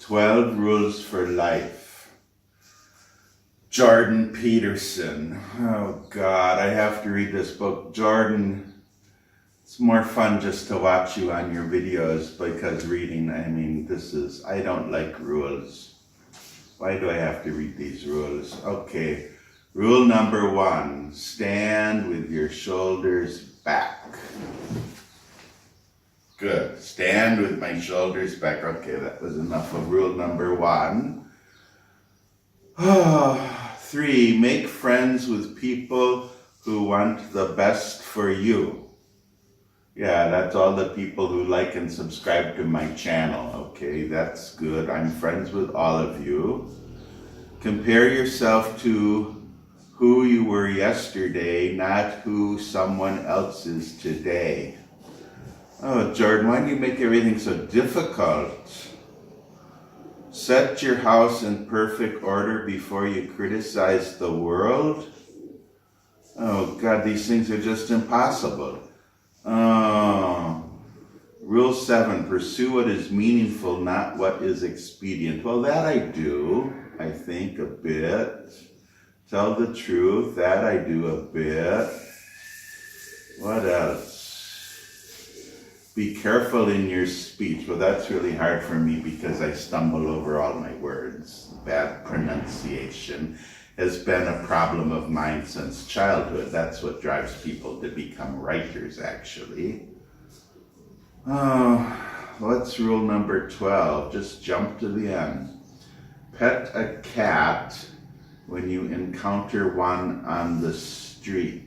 12 Rules for Life. Jordan Peterson. Oh God, I have to read this book. Jordan, it's more fun just to watch you on your videos because reading, I don't like rules. Why do I have to read these rules? Okay, rule number 1, stand with your shoulders back. Good, stand with my shoulders back. Okay, that was enough of rule number 1. 3, make friends with people who want the best for you. Yeah, that's all the people who like and subscribe to my channel. Okay, that's good. I'm friends with all of you. Compare yourself to who you were yesterday, not who someone else is today. Oh, Jordan, why do you make everything so difficult? Set your house in perfect order before you criticize the world. Oh, God, these things are just impossible. Rule 7, pursue what is meaningful, not what is expedient. Well, that I do, I think, a bit. Tell the truth, that I do a bit. What else? Be careful in your speech. Well, that's really hard for me because I stumble over all my words. Bad pronunciation has been a problem of mine since childhood. That's what drives people to become writers, actually. What's rule number 12? Just jump to the end. Pet a cat when you encounter one on the street.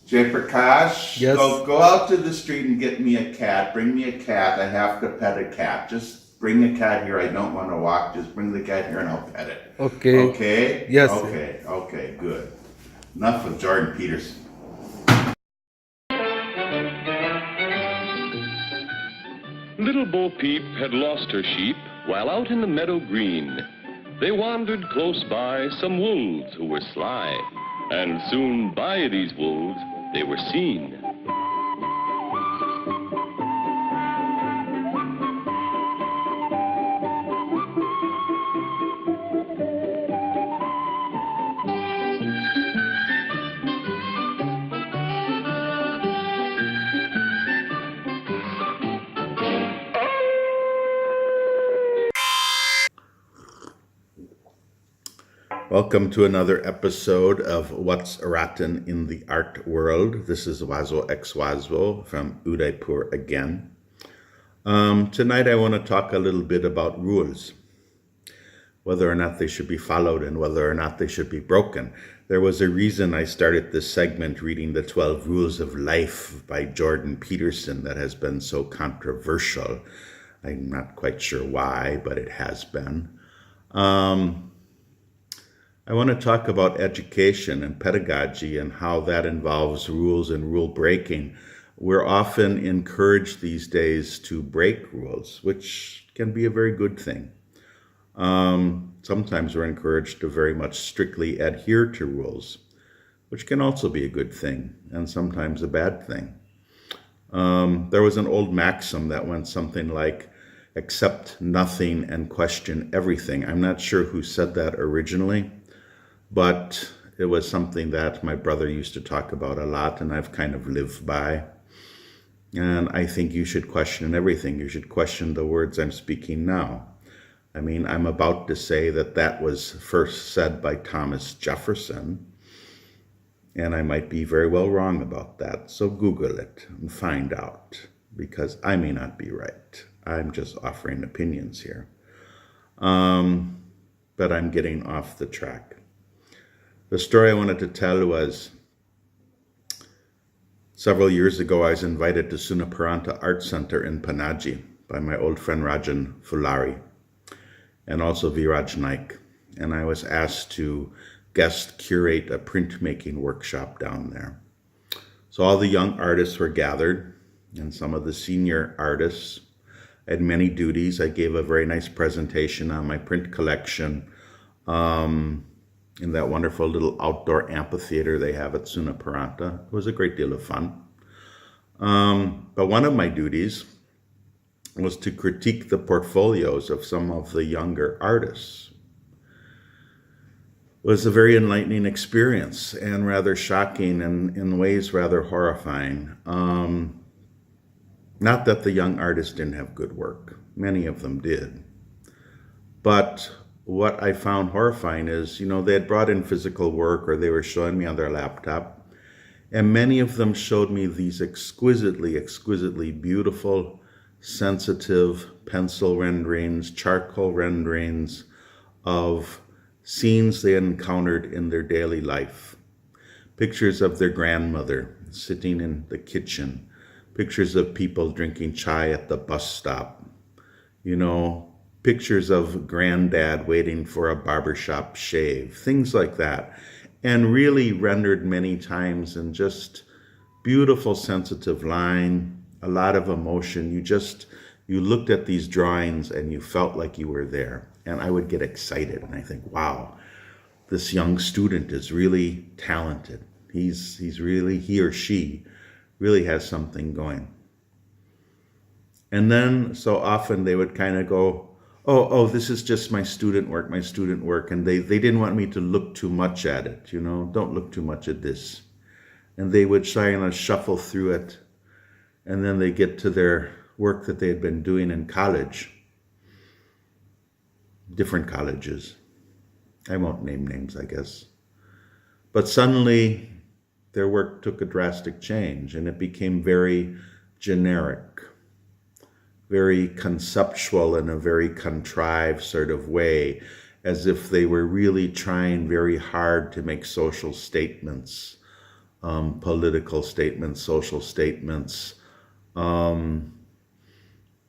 Jay Prakash, Yes. Go out to the street and get me a cat. Bring me a cat. I have to pet a cat. Just bring a cat here. I don't want to walk. Just bring the cat here and I'll pet it. Okay. Okay? Yes. Okay, good. Enough of Jordan Peterson. Little Bo Peep had lost her sheep while out in the meadow green. They wandered close by some wolves who were sly, and soon by these wolves they were seen. Welcome to another episode of What's Rotten in the Art World. This is Wazo X Wazo from Udaipur again. Tonight I want to talk a little bit about rules, whether or not they should be followed and whether or not they should be broken. There was a reason I started this segment reading the 12 Rules of Life by Jordan Peterson that has been so controversial. I'm not quite sure why, but it has been. I want to talk about education and pedagogy and how that involves rules and rule breaking. We're often encouraged these days to break rules, which can be a very good thing. Sometimes we're encouraged to very much strictly adhere to rules, which can also be a good thing and sometimes a bad thing. There was an old maxim that went something like, accept nothing and question everything. I'm not sure who said that originally, but it was something that my brother used to talk about a lot and I've kind of lived by. And I think you should question everything. You should question the words I'm speaking now. I'm about to say that was first said by Thomas Jefferson, and I might be very well wrong about that. So Google it and find out, because I may not be right. I'm just offering opinions here. But I'm getting off the track. The story I wanted to tell was several years ago I was invited to Sunaparanta Art Center in Panaji by my old friend Rajan Fulari and also Viraj Naik. And I was asked to guest curate a printmaking workshop down there. So all the young artists were gathered and some of the senior artists. I had many duties. I gave a very nice presentation on my print collection in that wonderful little outdoor amphitheater they have at Sunaparanta. It was a great deal of fun. But one of my duties was to critique the portfolios of some of the younger artists. It was a very enlightening experience and rather shocking and in ways rather horrifying. Not that the young artists didn't have good work. Many of them did. But what I found horrifying is, they had brought in physical work or they were showing me on their laptop. And many of them showed me these exquisitely, exquisitely beautiful, sensitive pencil renderings, charcoal renderings of scenes they encountered in their daily life. Pictures of their grandmother sitting in the kitchen. Pictures of people drinking chai at the bus stop. Pictures of granddad waiting for a barbershop shave. Things like that. And really rendered many times in just beautiful, sensitive line, a lot of emotion. You looked at these drawings and you felt like you were there. And I would get excited and I think, wow, this young student is really talented. He or she really has something going. And then so often they would kind of go, oh, this is just my student work. And they didn't want me to look too much at it, don't look too much at this. And they would try and shuffle through it. And then they get to their work that they had been doing in college. Different colleges. I won't name names, I guess. But suddenly their work took a drastic change and it became very generic, very conceptual in a very contrived sort of way, as if they were really trying very hard to make social statements, political statements, social statements,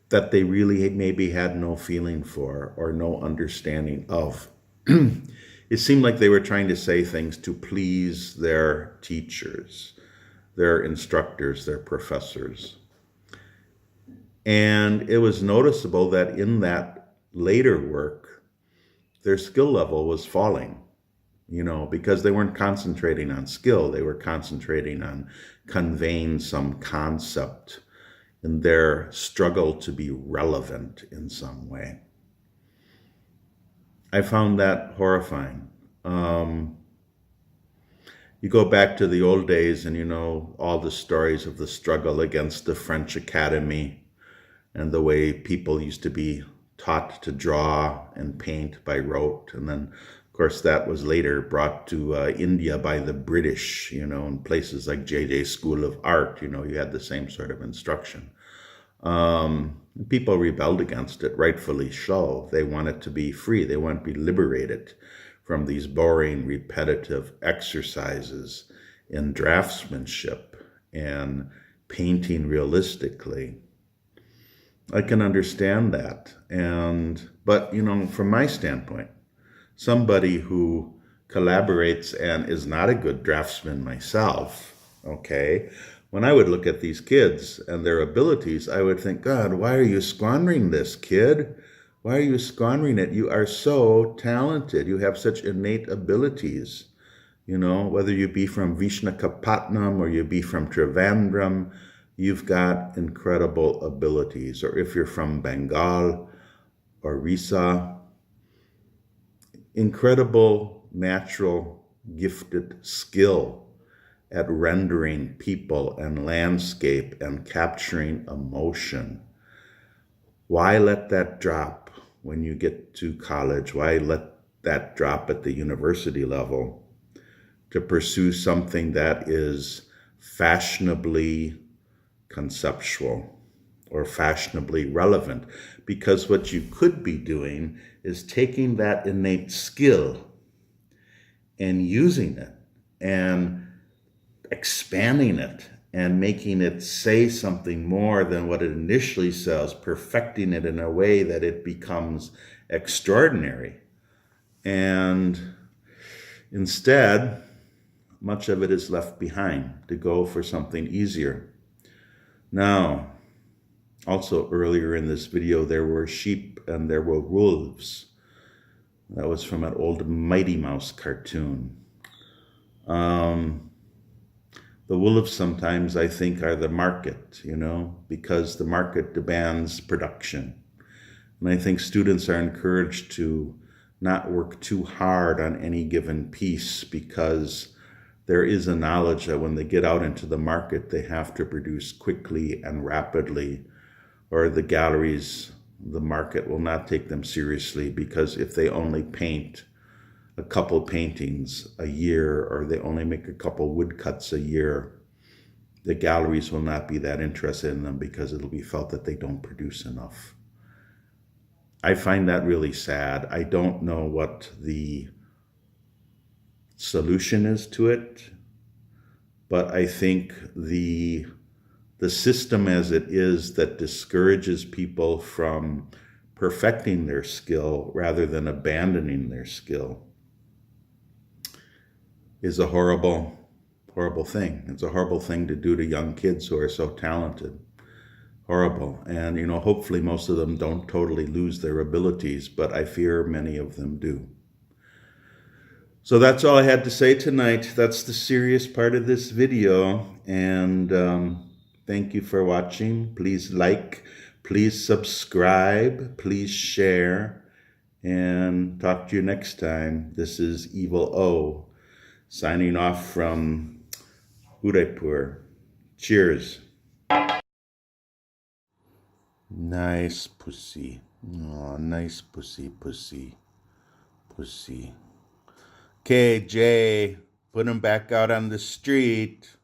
that they really maybe had no feeling for or no understanding of. It seemed like they were trying to say things to please their teachers, their instructors, their professors. And it was noticeable that in that later work, their skill level was falling, because they weren't concentrating on skill. They were concentrating on conveying some concept in their struggle to be relevant in some way. I found that horrifying. You go back to the old days and all the stories of the struggle against the French Academy and the way people used to be taught to draw and paint by rote. And then, of course, that was later brought to India by the British, in places like J.J. School of Art, you had the same sort of instruction. People rebelled against it, rightfully so. They wanted to be free. They wanted to be liberated from these boring, repetitive exercises in draftsmanship and painting realistically. I can understand that. But from my standpoint, somebody who collaborates and is not a good draftsman myself, okay, when I would look at these kids and their abilities, I would think, God, why are you squandering this, kid? Why are you squandering it? You are so talented. You have such innate abilities. Whether you be from Vishnakapatnam or you be from Trivandrum, you've got incredible abilities. Or if you're from Bengal or Risa, incredible natural gifted skill at rendering people and landscape and capturing emotion. Why let that drop when you get to college? Why let that drop at the university level to pursue something that is fashionably conceptual or fashionably relevant? Because what you could be doing is taking that innate skill and using it and expanding it and making it say something more than what it initially says, perfecting it in a way that it becomes extraordinary. And instead, much of it is left behind to go for something easier. Now, also earlier in this video, there were sheep and there were wolves. That was from an old Mighty Mouse cartoon. The wolves sometimes, I think, are the market, because the market demands production. And I think students are encouraged to not work too hard on any given piece, because there is a knowledge that when they get out into the market, they have to produce quickly and rapidly, or the galleries, the market will not take them seriously, because if they only paint a couple paintings a year, or they only make a couple woodcuts a year, the galleries will not be that interested in them, because it'll be felt that they don't produce enough. I find that really sad. I don't know what the solution is to it, but I think the system as it is, that discourages people from perfecting their skill rather than abandoning their skill, is a horrible, horrible thing. It's a horrible thing to do to young kids who are so talented. Horrible. And, hopefully most of them don't totally lose their abilities, but I fear many of them do. So that's all I had to say tonight. That's the serious part of this video. And thank you for watching. Please like, please subscribe, please share, and talk to you next time. This is Evil O, signing off from Udaipur. Cheers. Nice pussy. Oh, nice pussy. Okay, Jay, put him back out on the street.